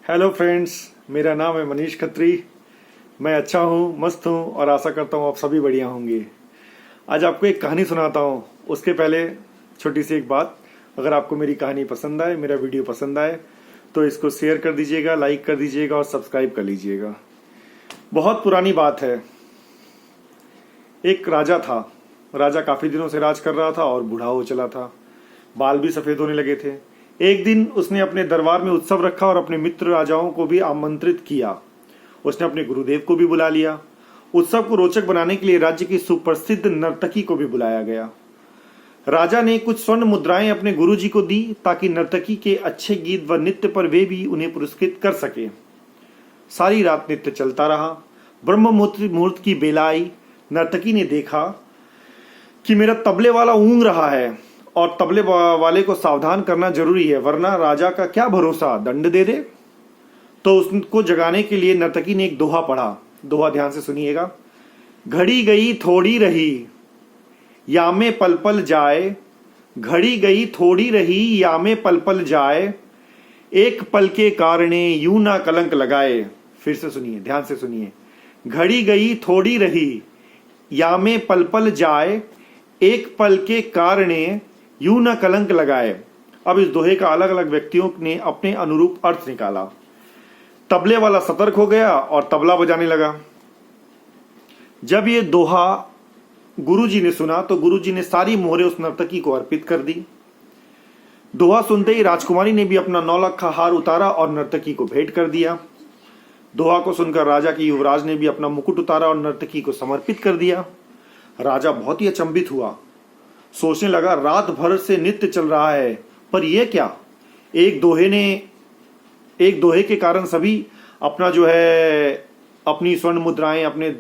Hello friends, मेरा नाम है मनीष खत्री। मैं अच्छा हूँ, मस्त हूँ और आशा करता हूँ आप सभी बढ़िया होंगे। आज आपको एक कहानी सुनाता हूँ। उसके पहले छोटी सी एक बात, अगर आपको मेरी कहानी पसंद आए, मेरा वीडियो पसंद आए तो इसको शेयर कर दीजिएगा, लाइक कर दीजिएगा और सब्सक्राइब कर लीजिएगा। बहुत पुरानी बात है। एक राजा था। राजा काफ़ी दिनों से राज कर रहा था और बूढ़ा हो चला था। बाल भी सफ़ेद होने लगे थे। एक दिन उसने अपने दरबार में उत्सव रखा और अपने मित्र राजाओं को भी आमंत्रित किया। उसने अपने गुरुदेव को भी बुला लिया। उत्सव को रोचक बनाने के लिए राज्य की सुप्रसिद्ध नर्तकी को भी बुलाया गया। राजा ने कुछ स्वर्ण मुद्राएं अपने गुरुजी को दी ताकि नर्तकी के अच्छे गीत व नृत्य पर वे भी उन्हें पुरस्कृत कर सके। सारी रात नृत्य चलता रहा। ब्रह्म मुहूर्त की बेला आई। नर्तकी ने देखा कि मेरा तबले वाला ऊँग रहा है और तबले वाले को सावधान करना जरूरी है, वरना राजा का क्या भरोसा, दंड दे दे। तो उसको जगाने के लिए नर्तकी ने एक दोहा पढ़ा। दोहा ध्यान से सुनिएगा। घड़ी गई थोड़ी रही, या में पल पल जाए। घड़ी गई थोड़ी रही, या में पल पल जाए। एक पल के कारणे यूं ना कलंक लगाए। फिर से सुनिए, ध्यान से सुनिए। घड़ी गई थोड़ी रही, या में पल पल जाए। एक पल के कारणे यूं न कलंक लगाए। अब इस दोहे का अलग अलग व्यक्तियों ने अपने अनुरूप अर्थ निकाला। तबले वाला सतर्क हो गया और तबला बजाने लगा। जब ये दोहा गुरुजी ने सुना तो गुरुजी ने सारी मोहरें उस नर्तकी को अर्पित कर दी। दोहा सुनते ही राजकुमारी ने भी अपना 9 लाख का हार उतारा और नर्तकी को भेंट कर दिया। दोहा को सुनकर राजा के युवराज ने भी अपना मुकुट उतारा और नर्तकी को समर्पित कर दिया। राजा बहुत ही अचंभित हुआ। सोचने लगा, रात भर से नृत्य चल रहा है, पर यह क्या? एक दोहे के कारण सभी अपना जो है अपनी स्वर्ण मुद्राएं, अपने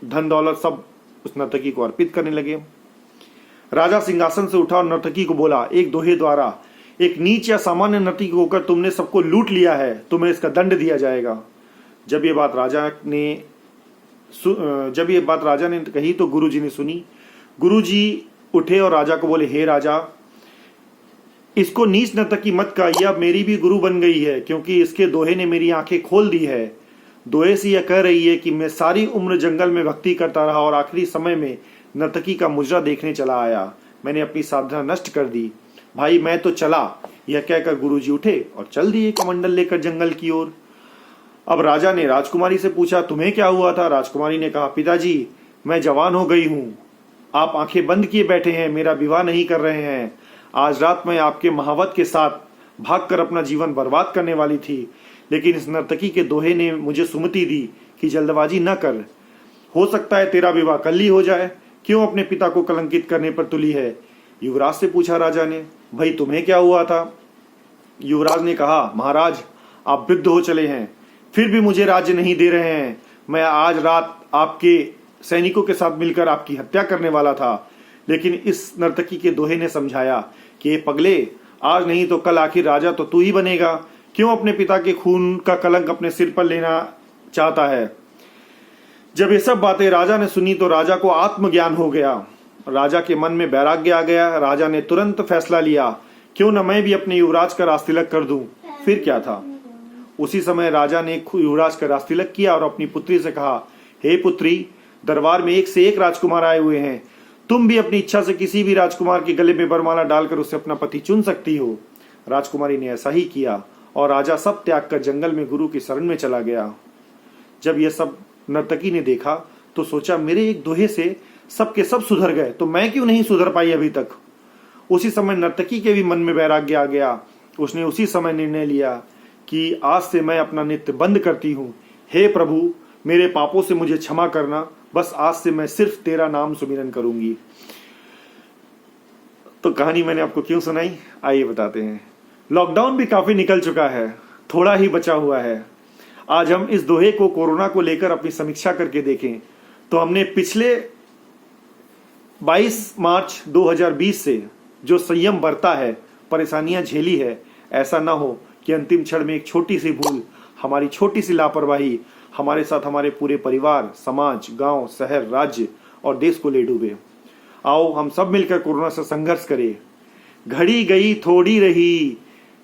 धन दौलत सब उस नर्तकी को अर्पित करने लगे। राजा सिंहासन से उठा और नर्तकी को बोला, एक दोहे द्वारा एक नीच या सामान्य नर्तकी होकर तुमने सबको लूट लिया है, तुम्हें इसका दंड दिया जाएगा। जब ये बात राजा ने कही तो गुरुजी ने सुनी। गुरुजी उठे और राजा को बोले, हे राजा, इसको नीच नर्तकी मत कहिए, अब मेरी भी गुरु बन गई है, क्योंकि इसके दोहे ने मेरी आंखें खोल दी है। दोहे से यह कह रही है कि मैं सारी उम्र जंगल में भक्ति करता रहा और आखिरी समय में नर्तकी का मुजरा देखने चला आया। मैंने अपनी साधना नष्ट कर दी। भाई मैं तो चला। यह कहकर गुरुजी उठे और चल दिए कमंडल लेकर जंगल की ओर। अब राजा ने राजकुमारी से पूछा, तुम्हें क्या हुआ था? राजकुमारी ने कहा, पिताजी मैं जवान हो गई हूँ। आप आंखें बंद किए बैठे हैं, मेरा विवाह नहीं कर रहे हैं। आज रात मैं आपके महावत के साथ भागकर अपना जीवन बर्बाद करने वाली थी, लेकिन इस नर्तकी के दोहे ने मुझे सुमति दी कि जल्दबाजी न कर, हो सकता है तेरा विवाह कल ही हो जाए। क्यों अपने पिता को कलंकित करने पर तुली है? युवराज से पूछा राजा ने, भाई तुम्हें क्या हुआ था? युवराज ने कहा, महाराज आप वृद्ध हो चले हैं, फिर भी मुझे राज्य नहीं दे रहे हैं। मैं आज रात आपके सैनिकों के साथ मिलकर आपकी हत्या करने वाला था, लेकिन इस नर्तकी के दोहे ने समझाया कि ये पगले, आज नहीं तो कल आखिर राजा तो तू ही बनेगा। क्यों अपने पिता के खून का कलंक अपने सिर पर लेना चाहता है? जब ये सब बातें राजा ने सुनी तो राजा को आत्मज्ञान हो गया। राजा के मन में वैराग्य आ गया। राजा ने तुरंत फैसला लिया, क्यों न मैं भी अपने युवराज का राजतिलक कर दूं। फिर क्या था, उसी समय राजा ने युवराज का राजतिलक किया और अपनी पुत्री से कहा, हे पुत्री, दरबार में एक से एक राजकुमार आए हुए हैं, तुम भी अपनी इच्छा से किसी भी राजकुमार के गले में वरमाला डालकर उसे अपना पति चुन सकती हो। राजकुमारी ने ऐसा ही किया और राजा सब त्याग कर जंगल में गुरु की शरण में चला गया। जब यह सब नर्तकी ने देखा तो सोचा, मेरे एक दोहे से सबके सब सुधर गए, तो मैं क्यों नहीं सुधर पाई अभी तक। उसी समय नर्तकी के भी मन में वैराग्य आ गया। उसने उसी समय निर्णय लिया कि आज से मैं अपना नृत्य बंद करती हूँ। हे प्रभु, मेरे पापों से मुझे क्षमा करना, बस आज से मैं सिर्फ तेरा नाम सुमिरन करूंगी। तो कहानी मैंने आपको क्यों सुनाई, आइए बताते हैं। लॉकडाउन भी काफी निकल चुका है, थोड़ा ही बचा हुआ है। आज हम इस दोहे को कोरोना को लेकर अपनी समीक्षा करके देखें तो हमने पिछले 22 मार्च 2020 से जो संयम बरता है, परेशानियां झेली है, ऐसा ना हो कि अंतिम क्षण में एक छोटी सी भूल, हमारी छोटी सी लापरवाही हमारे साथ हमारे पूरे परिवार, समाज, गांव, शहर, राज्य और देश को ले डूबे। आओ हम सब मिलकर कोरोना से संघर्ष करें। घड़ी गई थोड़ी रही,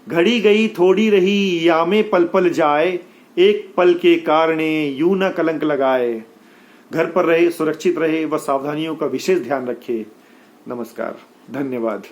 घड़ी गई थोड़ी रही या में पल पल जाए, एक पल के कारणे यूं न कलंक लगाए। घर पर रहे, सुरक्षित रहे व सावधानियों का विशेष ध्यान रखे। नमस्कार, धन्यवाद।